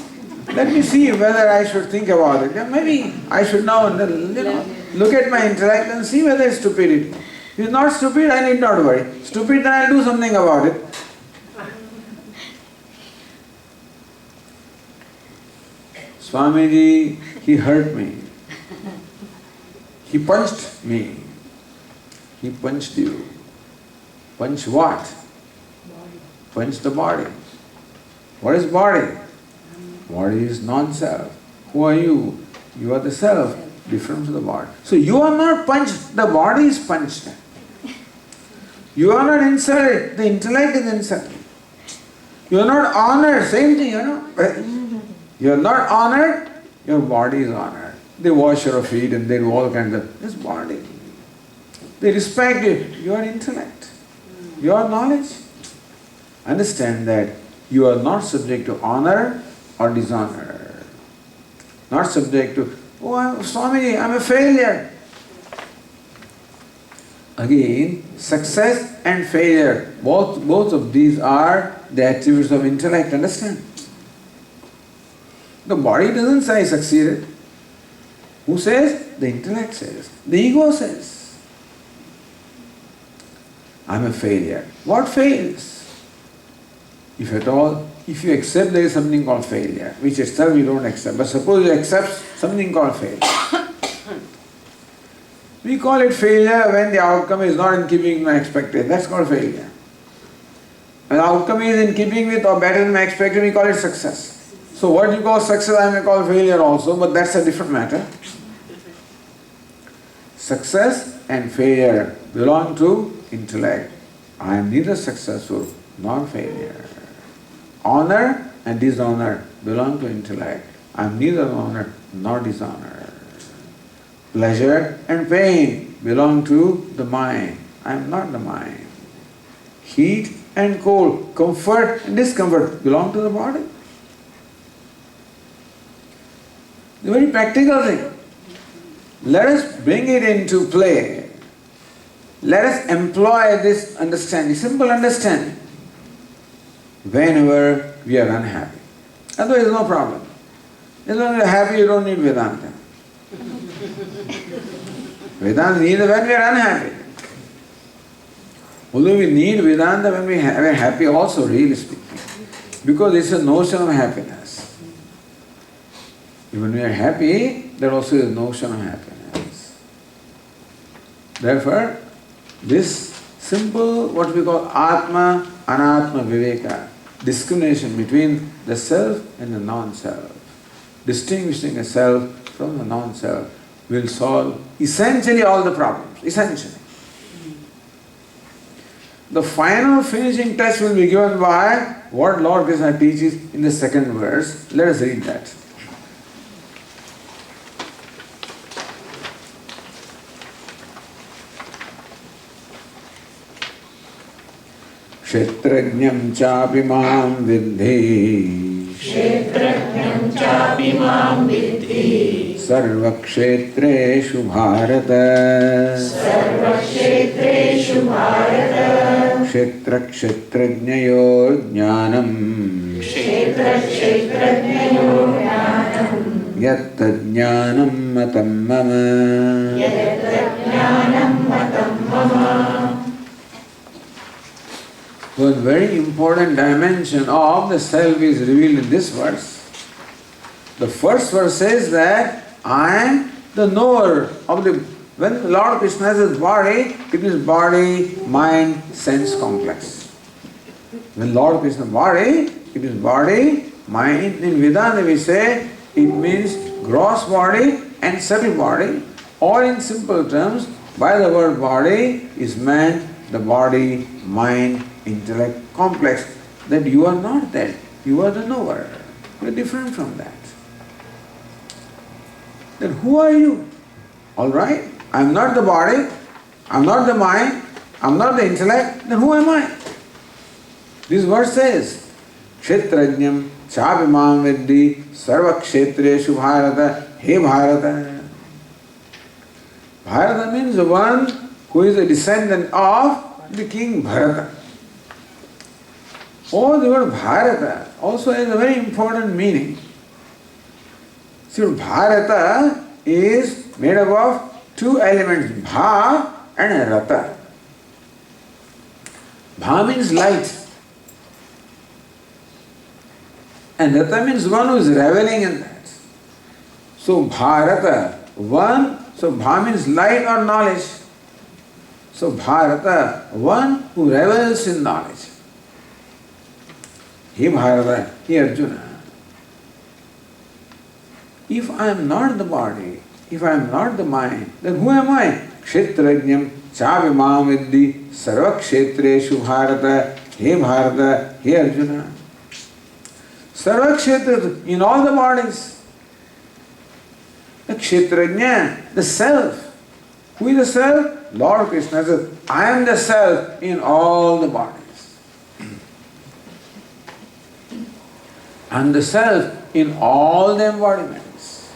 Let me see whether I should think about it. Yeah, maybe I should know. Look at my intellect and see whether it's stupidity. If it's not stupid, I need not worry. Stupid, then I'll do something about it. Swamiji, he hurt me. He punched me. He punched you. Punch what? Punch the body. What is body? Body is non-self. Who are you? You are the self, different from the body. So you are not punched, the body is punched. You are not insulted, the intellect is insulted. You are not honored, same thing, You are not honored, your body is honored. They wash your feet and they do all kinds of, this body. They respect you, your intellect, your knowledge. Understand that you are not subject to honor or dishonor. Not subject to, Swami, I'm a failure. Again, success and failure, both of these are the attributes of intellect, understand? The body doesn't say I succeeded. Who says? The intellect says. The ego says. I'm a failure. What fails? If at all, if you accept there is something called failure, which itself you don't accept, but suppose you accept something called failure. We call it failure when the outcome is not in keeping with my expectation. That's called failure. When the outcome is in keeping with or better than my expectation, we call it success. So what you call success, I may call failure also, but that's a different matter. Success and failure belong to intellect. I am neither successful nor failure. Honor and dishonor belong to intellect. I am neither honored nor dishonored. Pleasure and pain belong to the mind. I am not the mind. Heat and cold, comfort and discomfort belong to the body. The very practical thing. Let us bring it into play. Let us employ this understanding, simple understanding, whenever we are unhappy. Otherwise, no problem. As long as you are happy, you don't need Vedanta. Vedanta needs when we are unhappy. Although we need Vedanta when we are happy also, really speaking, because it's a notion of happiness. When we are happy, there also is a notion of happiness. Therefore, this simple, what we call Atma, Anatma, Viveka, discrimination between the self and the non-self, distinguishing a self from the non-self, will solve essentially all the problems, essentially. The final finishing touch will be given by what Lord Krishna teaches in the second verse. Let us read that. Kshetrajñam chapi mam vidhi sarva kshetreshu bharata kshetra kshetrajñayor jnanam yatta jnanam matam mama. One very important dimension of the self is revealed in this verse. The first verse says that I am the knower of the... When Lord Krishna says body, it is body, mind, sense complex. When Lord Krishna body, it is body, mind. In Vedanta we say it means gross body and subtle body. Or in simple terms, by the word body is meant the body, mind, intellect complex, that you are not that, you are the knower. You are different from that. Then who are you? Alright, I am not the body, I am not the mind, I am not the intellect, then who am I? This verse says, Kshetrajñam chapimam vidhi sarva kshetreshu bharata, he Bharata. Bharata means the one who is a descendant of the king Bharata. Oh, the word Bharata also has a very important meaning. See, Bharata is made up of two elements, Bha and Rata. Bha means light. And Rata means one who is reveling in that. So Bharata, one, so Bha means light or knowledge. So Bharata, one who revels in knowledge. He Bharata, he Arjuna. If I am not the body, if I am not the mind, then who am I? Kshetrajñam chavimam viddi sarvakshetreshu Bharata, he Bharata, he Arjuna. Sarvakshetra, in all the bodies. The Kshetrajña, the self. Who is the self? Lord Krishna says, I am the self in all the bodies. I am the self in all the embodiments.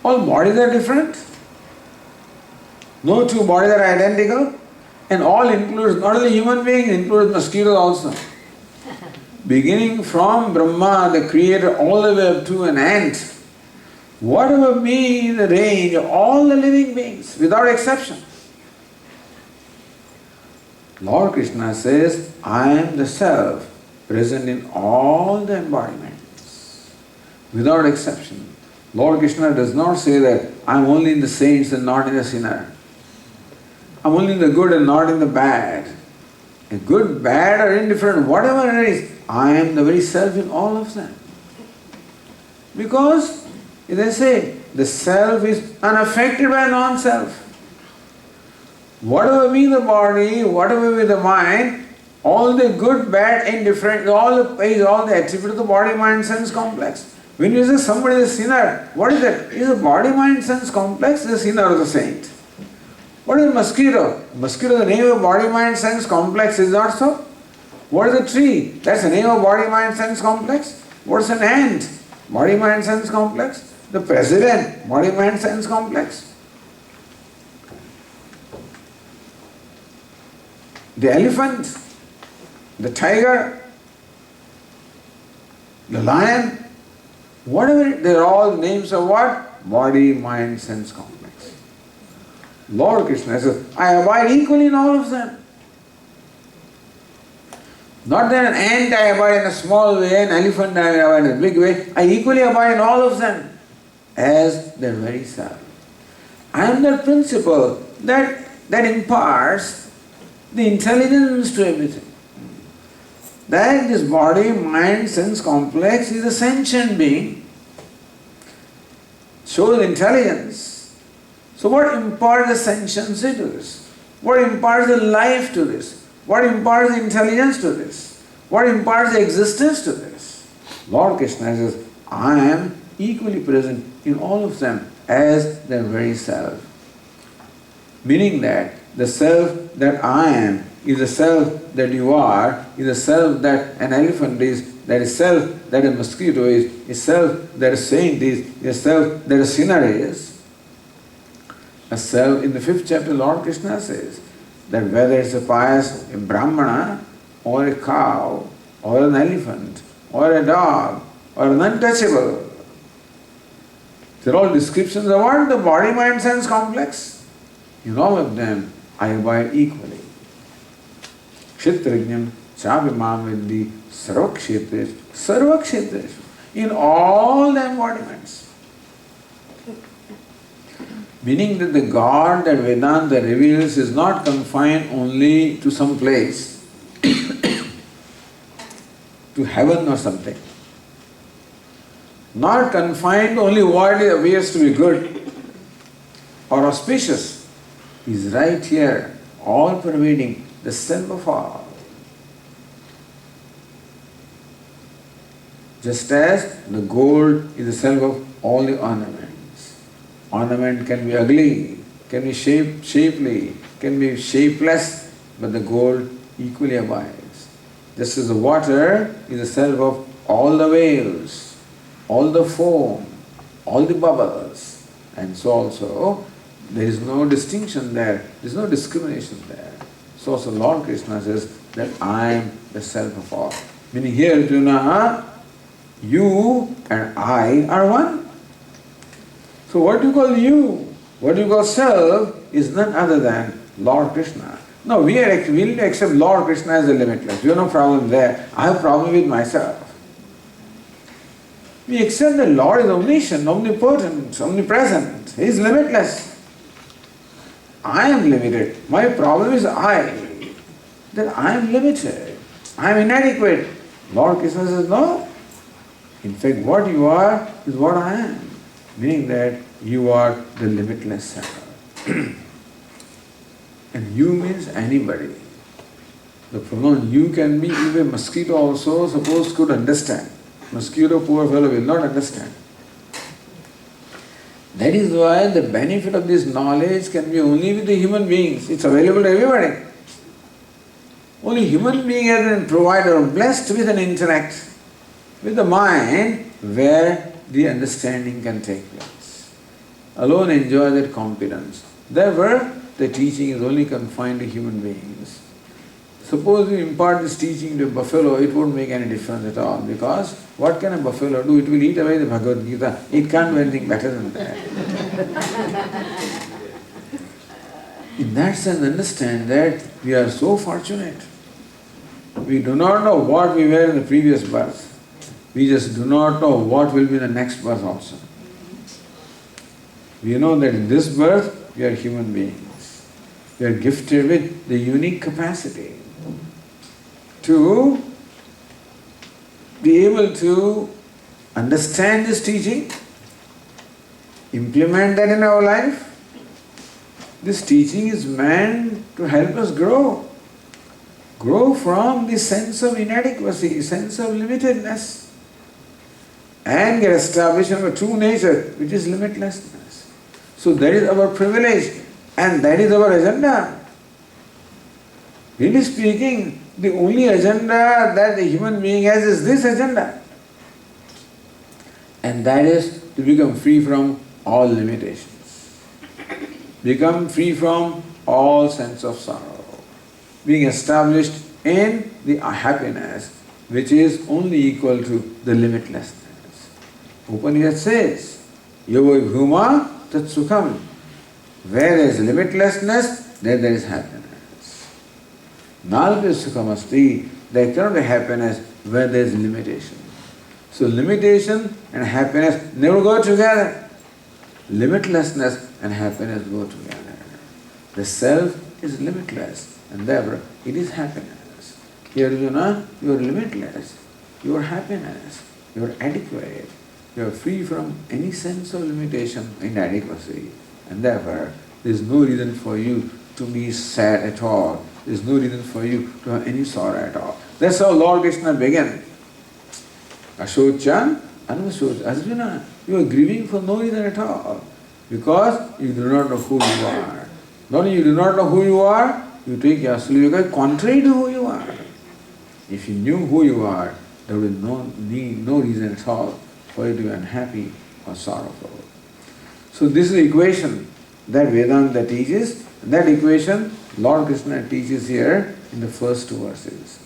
All bodies are different. No two bodies are identical. And all includes, not only human beings, includes mosquitoes also. Beginning from Brahma, the creator, all the way up to an ant, whatever be the range of all the living beings, without exception. Lord Krishna says, I am the self present in all the embodiments, without exception. Lord Krishna does not say that I am only in the saints and not in the sinner. I am only in the good and not in the bad. A good, bad or indifferent, whatever it is, I am the very self in all of them. Because, as I say, the self is unaffected by non-self. Whatever be the body, whatever be the mind, all the good, bad, indifferent, all the attribute of the body, mind, sense complex. When you say somebody is a sinner, what is that? Is a body, mind, sense complex, the sinner or the saint? What is mosquito? Mosquito, the name of body, mind, sense complex, is not so? What is a tree? That's the name of body, mind, sense complex. What's an ant? Body, mind, sense complex. The president, body, mind, sense complex. The elephant, the tiger, the lion, whatever, they're all names of what? Body, mind, sense complex. Lord Krishna says, I abide equally in all of them. Not that an ant I abide in a small way, an elephant I abide in a big way. I equally abide in all of them as their very self. I am that principle that imparts the intelligence to everything. That this body, mind, sense complex is a sentient being, shows intelligence. So what imparts the sentiency to this? What imparts the life to this? What imparts the intelligence to this? What imparts the existence to this? Lord Krishna says, I am equally present in all of them as their very self. Meaning that the self that I am is the self that you are, is the self that an elephant is, that is self that a mosquito is self that a saint is self that a sinner is. A self, in the 5th chapter, Lord Krishna says that whether it's a pious Brahmana or a cow or an elephant or a dog or an untouchable, they're all descriptions of what? The body, mind, sense complex. In all of them, I abide equally. Kshetrajñam chavimam viddi sarvakshetreshu. In all the embodiments. Meaning that the God that Vedanta reveals is not confined only to some place, to heaven or something. Not confined only what appears to be good or auspicious. He is right here, all pervading, the self of all. Just as the gold is the self of all the ornaments. Ornament can be ugly, can be shapely, can be shapeless, but the gold equally abides. Just as the water is the self of all the waves, all the foam, all the bubbles, and so also there is no distinction there, there is no discrimination there. So also Lord Krishna says that I am the self of all. Meaning here, Arjuna, you and I are one. So what you call you, what you call self, is none other than Lord Krishna. No, we are willing to accept Lord Krishna as the limitless. We have no problem there. I have a problem with myself. We accept that Lord is omniscient, omnipotent, omnipresent. He is limitless. I am limited. My problem is that I am limited. I am inadequate. Lord Krishna says, no. In fact, what you are is what I am. Meaning that you are the limitless self. And you means anybody. The pronoun you can be even mosquito also, suppose could understand. Mosquito, poor fellow, will not understand. That is why the benefit of this knowledge can be only with the human beings. It's available to everybody. Only human being has been provided or blessed with an intellect, with the mind, where the understanding can take place. Alone enjoy that competence. Therefore, the teaching is only confined to human beings. Suppose you impart this teaching to a buffalo, it won't make any difference at all, because what can a buffalo do? It will eat away the Bhagavad Gita. It can't do anything better than that. In that sense, understand that we are so fortunate. We do not know what we were in the previous birth. We just do not know what will be the next birth also. We know that in this birth, we are human beings. We are gifted with the unique capacity to be able to understand this teaching, implement that in our life. This teaching is meant to help us grow. Grow from the sense of inadequacy, sense of limitedness, and get established in our true nature, which is limitlessness. So that is our privilege, and that is our agenda. Really speaking, the only agenda that the human being has is this agenda. And that is to become free from all limitations. Become free from all sense of sorrow. Being established in the happiness which is only equal to the limitlessness. Upanishad says, Yoga Bhuma Tat Sukham. Where there is limitlessness, there is happiness. Nalpi Sukham Asti. There cannot be happiness where there is limitation. So limitation and happiness never go together. Limitlessness and happiness go together. The self is limitless, and therefore it is happiness. Here, Arjuna, you are limitless. You are happiness. You are adequate. You are free from any sense of limitation, inadequacy. And therefore, there is no reason for you to be sad at all. There is no reason for you to have any sorrow at all. That's how Lord Krishna began. Ashochan, Anvasoch. Arjuna, you are grieving for no reason at all. Because you do not know who you are. Not only you do not know who you are, you take yourself contrary to who you are. If you knew who you are, there would be no reason at all for you to be unhappy or sorrowful. So this is the equation that Vedanta teaches. That equation Lord Krishna teaches here in the first two verses.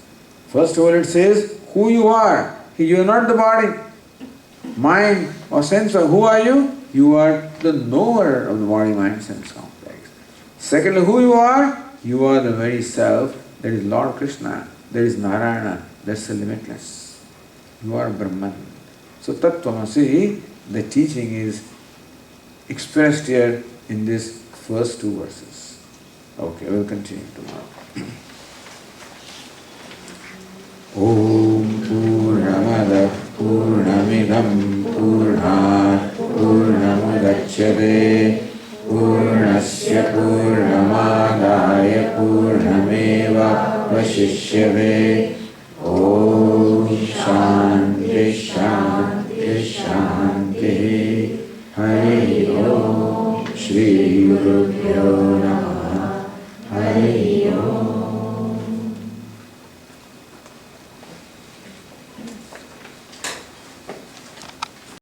First of all it says, who you are. You are not the body, mind or sense. Who are you? You are the knower of the body, mind, sense complex. Secondly, who you are? You are the very self. That is Lord Krishna. That is Narayana. That's the limitless. You are Brahman. So Tattvamasi, the teaching is expressed here in these first two verses. Okay, we'll continue tomorrow. Om Purnamada Purnamidam Purnat Purnamudachyate Purnasya Purnamadaya Purnameva Vashishyave. Om Shanti Shanti Shanti. Hari Om Shri Gurubhyo Namaha. Hari Om.